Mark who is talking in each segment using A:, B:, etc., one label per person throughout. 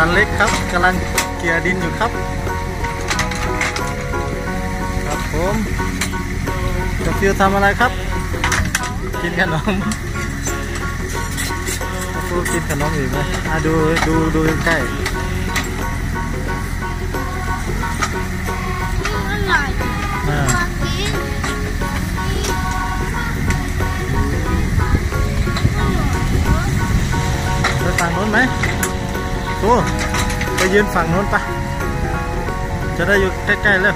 A: คันเล็กครับกำลังเกี่ยดินอยู่ครับครับผมกับฟิวทำอะไรครับกินขนมฟิวกินขนมอีกไหมดูใกล้ไปฝั่งโน้นไหมตัวไปยืนฝั่งโน้นปะจะได้อยู่ใกล้ๆเลย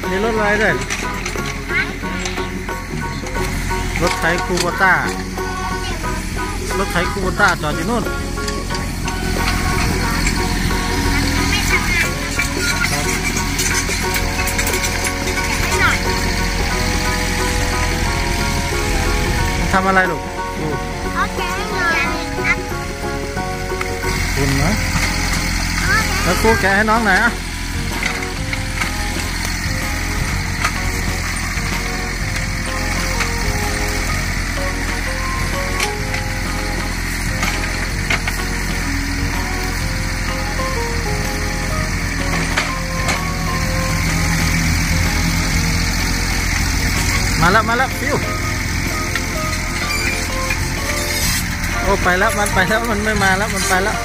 A: มีรถอะไรด้วยรถไถคูโบต้ารถไถคูโบต้าจอดอยู่นู่นทำอะไรลูกดูคุณนะแล้วครูแกะให้น้องหน่อยอ่ะมาแล้วฟิวโอ้ไปแล้วมันไปแล้วมันไม่มาแล้วมันไปแล้ว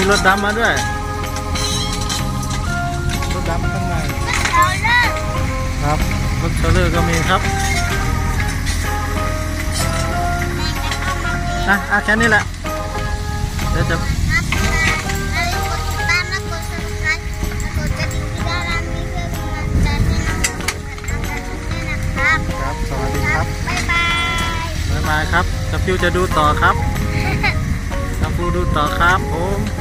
A: มีรถดำมาด้วยรถดำข้างในครับรถเทรลเลอร์ก็มีครับแค่นี้แหละเดี๋ยวจะครับสวัสดีครับบ๊ายบายครับกับฟิวจะดูต่อครับกับฟิวดูต่อครับผม